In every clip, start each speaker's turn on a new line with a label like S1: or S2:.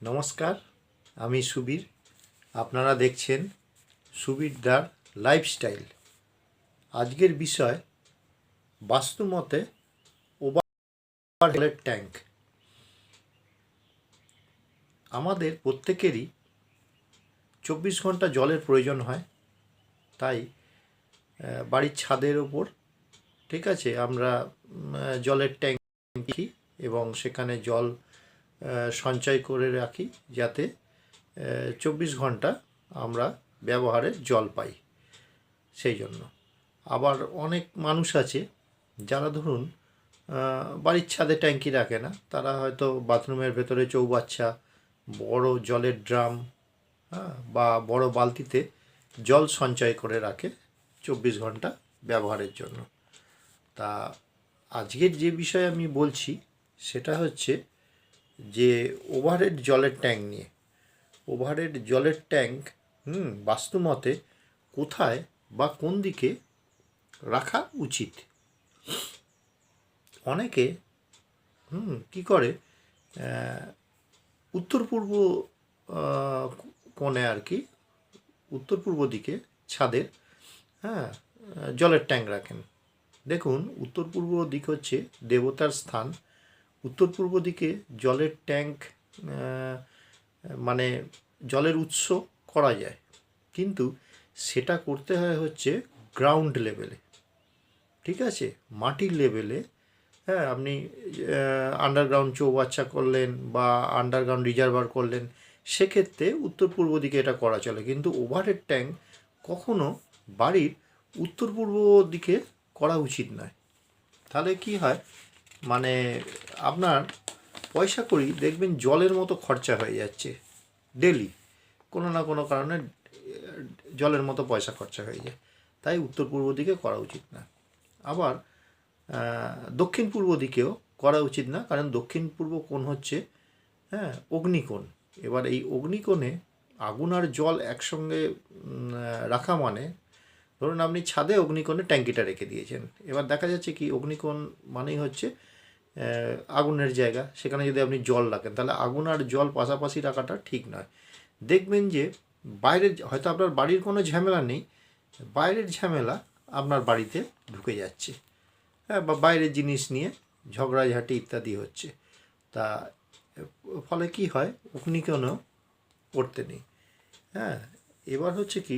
S1: নমস্কার, আমি সুবীর। আপনারা দেখছেন সুবীরদার লাইফস্টাইল। আজকের বিষয় বাস্তুমতে ওভারহেড ট্যাঙ্ক। আমাদের প্রত্যেকেরই 24 ঘন্টা জলের প্রয়োজন হয়। তাই বাড়ির ছাদের ওপর ঠিক আছে আমরা জলের ট্যাঙ্ক রাখি এবং সেখানে জল সঞ্চয় করে রাখি, যাতে 24 ঘন্টা আমরা ব্যবহারের জল পাই। সেই জন্য আবার অনেক মানুষ আছে যারা ধরুন বাড়ির ছাদে ট্যাঙ্কি রাখে না, তারা হয়তো বাথরুমের ভেতরে চৌবাচ্চা, বড় জলের ড্রাম বা বড় বালতিতে জল সঞ্চয় করে রাখে 24 ঘন্টা ব্যবহারের জন্য। তা আজকের যে বিষয়ে আমি বলছি সেটা হচ্ছে যে ওভারহেড জলের ট্যাঙ্ক নিয়ে। ওভারহেড জলের ট্যাঙ্ক বাস্তুমতে কোথায় বা কোন দিকে রাখা উচিত। অনেকে কি করে উত্তর পূর্ব কোণে আর কি, উত্তর পূর্ব দিকে ছাদের জলের ট্যাঙ্ক রাখেন। দেখুন, উত্তর পূর্ব দিক হচ্ছে দেবতার স্থান। উত্তর পূর্ব দিকে জলের ট্যাঙ্ক মানে জলের উৎস করা যায়, কিন্তু সেটা করতে হয় হচ্ছে গ্রাউন্ড লেভেলে, ঠিক আছে, মাটির লেভেলে। আপনি আন্ডারগ্রাউন্ড চৌবাচ্চা করলেন বা আন্ডারগ্রাউন্ড রিজার্ভার করলেন, সেক্ষেত্রে উত্তর পূর্ব দিকে এটা করা চলে। কিন্তু ওভারহেড ট্যাঙ্ক কখনো বাড়ির উত্তর পূর্ব দিকে করা উচিত নয়। তাহলে কি হয়, মানে আপনার পয়সা করি দেখবেন জলের মতো খরচা হয়ে যাচ্ছে ডেলি, কোনো না কোনো কারণে জলের মতো পয়সা খরচা হয়ে যায়। তাই উত্তর পূর্ব দিকে করা উচিত না। আবার দক্ষিণ পূর্ব দিকেও করা উচিত না, কারণ দক্ষিণ পূর্ব কোণ হচ্ছে অগ্নিকোণ। এবার এই অগ্নিকোণে আগুন আর জল একসঙ্গে রাখা মানে, ধরুন আপনি ছাদে অগ্নিকোণে ট্যাঙ্কিটা রেখে দিয়েছেন। এবার দেখা যাচ্ছে কি, অগ্নিকোণ মানেই হচ্ছে আগুনের জায়গা। সেখানে যদি আপনি জল রাখেন, তাহলে আগুন আর জল পাশাপাশি রাখাটা ঠিক নয়। দেখবেন যে বাইরের, হয়তো আপনার বাড়ির কোনো ঝামেলা নেই, বাইরের ঝামেলা আপনার বাড়িতে ঢুকে যাচ্ছে, বা বাইরের জিনিস নিয়ে ঝগড়াঝাটি ইত্যাদি হচ্ছে। তা ফলে কি হয়, অগ্নিকোণও করতে নেই। এবার হচ্ছে কি,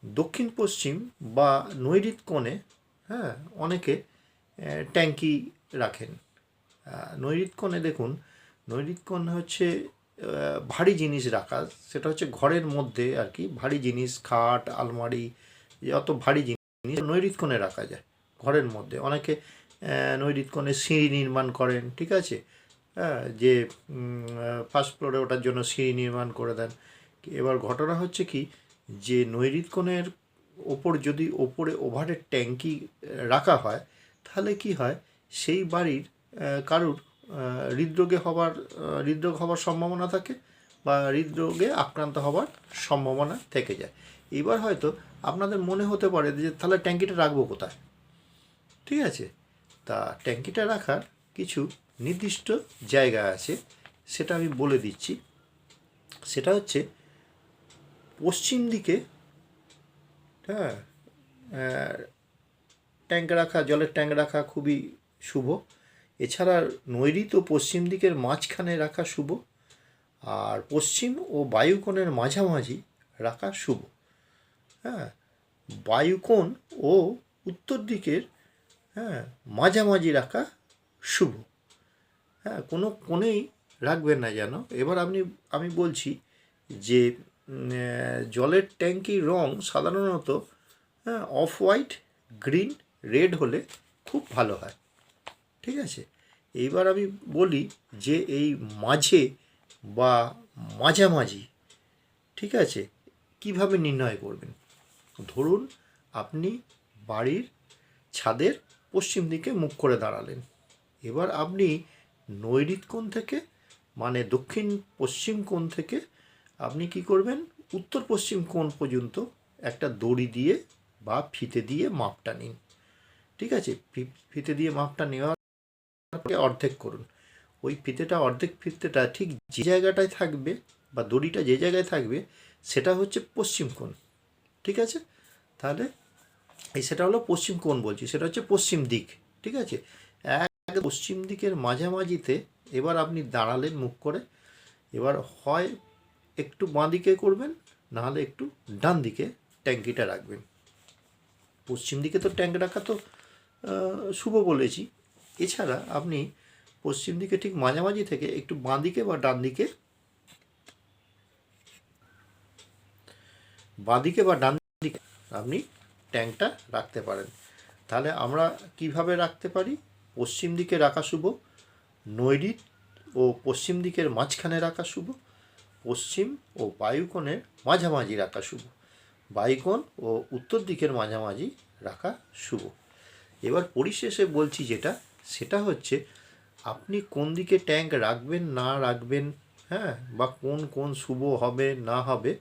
S1: দক্ষিণ পশ্চিম বা নৈঋত কোণে অনেকে ট্যাঙ্কি রাখেন। নৈঋত কোণে দেখুন, নৈঋত কোণ হচ্ছে ভারী জিনিস রাখা, সেটা হচ্ছে ঘরের মধ্যে আর কি, ভারী জিনিস, খাট, আলমারি, যত ভারী জিনিস নৈঋত কোণে রাখা যায় ঘরের মধ্যে। অনেকে নৈঋত কোণে সিঁড়ি নির্মাণ করেন, ঠিক আছে, যে ফার্স্ট ফ্লোরে ওঠার জন্য সিঁড়ি নির্মাণ করে দেন। এবার ঘটনা হচ্ছে কি, যে নৈঋত কোণের ওপর যদি ওপরে ওভারহেড ট্যাঙ্কি রাখা হয়, তাহলে কি হয়, সেই বাড়ির কারুর হৃদরোগ হওয়ার সম্ভাবনা থাকে, বা হৃদরোগে আক্রান্ত হওয়ার সম্ভাবনা থেকে যায়। এবার হয়তো আপনাদের মনে হতে পারে যে তাহলে ট্যাঙ্কিটা রাখবো কোথায়, ঠিক আছে। তা ট্যাঙ্কিটা রাখার কিছু নির্দিষ্ট জায়গা আছে, সেটা আমি বলে দিচ্ছি। সেটা হচ্ছে পশ্চিম দিকে ট্যাঙ্ক রাখা, জলের ট্যাঙ্ক রাখা খুবই শুভ। এছাড়া নৈঋত ও পশ্চিম দিকের মাঝখানে রাখা শুভ, আর পশ্চিম ও বায়ুকোণের মাঝামাঝি রাখা শুভ। বায়ুকোণ ও উত্তর দিকের মাঝামাঝি রাখা শুভ। কোনো কোণেই রাখবেন না যেন। এবার আমি বলছি যে জলের ট্যাঙ্কির রং সাধারণত অফ হোয়াইট, গ্রিন, রেড হলে খুব ভালো হয়, ঠিক আছে। এইবার আমি বলি যে এই মাঝে বা মাঝামাঝি, ঠিক আছে, কিভাবে নির্ণয় করবেন। ধরুন আপনি বাড়ির ছাদের পশ্চিম দিকে মুখ করে দাঁড়ালেন। এবার আপনি নৈঋত কোণ থেকে, মানে দক্ষিণ পশ্চিম কোণ থেকে আপনি কি করবেন, উত্তর পশ্চিম কোণ পর্যন্ত একটা দড়ি দিয়ে বা ফিতে দিয়ে মাপটা নিন, ঠিক আছে। ফিতে দিয়ে মাপটা নেওয়ার পরে অর্ধেক করুন। ওই ফিতেটা অর্ধেক ফিতেটা ঠিক যে জায়গাটায় থাকবে বা দড়িটা যে জায়গায় থাকবে সেটা হচ্ছে পশ্চিম কোণ। ঠিক আছে, তাহলে সেটা হলো পশ্চিম কোণ বলছি, সেটা হচ্ছে পশ্চিম দিক। ঠিক আছে, এক পশ্চিম দিকের মাঝামাঝিতে এবার আপনি দাঁড়ালেন মুখ করে। এবার হয় একটু বাঁ দিকে করবেন, নাহলে একটু ডান দিকে ট্যাঙ্কিটা রাখবেন। পশ্চিম দিকে তো ট্যাঙ্ক রাখা তো শুভ বলেছি। এছাড়া আপনি পশ্চিম দিকে ঠিক মাঝামাঝি থেকে একটু বাঁ দিকে বা ডান দিকে, আপনি ট্যাঙ্কটা রাখতে পারেন। তাহলে আমরা কিভাবে রাখতে পারি? পশ্চিম দিকে রাখা শুভ, নৈরিত ও পশ্চিম দিকের মাঝখানে রাখা শুভ, পশ্চিম ও বায়ুকোণের মাঝামাঝি রাখা শুভ, বায়ুকোণ ও উত্তর দিকের মাঝামাঝি রাখা শুভ। এবার পরিশেষে বলছি যেটা, সেটা হচ্ছে আপনি কোন দিকে ট্যাঙ্ক রাখবেন না রাখবেন, হ্যাঁ, বা কোন কোন শুভ হবে না হবে,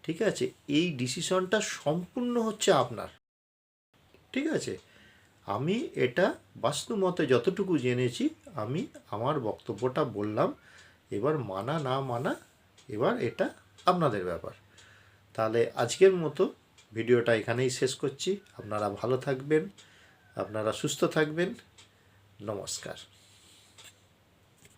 S1: ঠিক আছে, এই ডিসিশনটা সম্পূর্ণ হচ্ছে আপনার। ঠিক আছে, আমি এটা বাস্তুমতে যতটুকু জেনেছি আমি আমার বক্তব্যটা বললাম। এবার মানা না মানা এবার এটা আপনাদের ব্যাপার। তাহলে আজকের মতো ভিডিওটা এখানেই শেষ করছি। আপনারা ভালো থাকবেন, আপনারা সুস্থ থাকবেন। নমস্কার।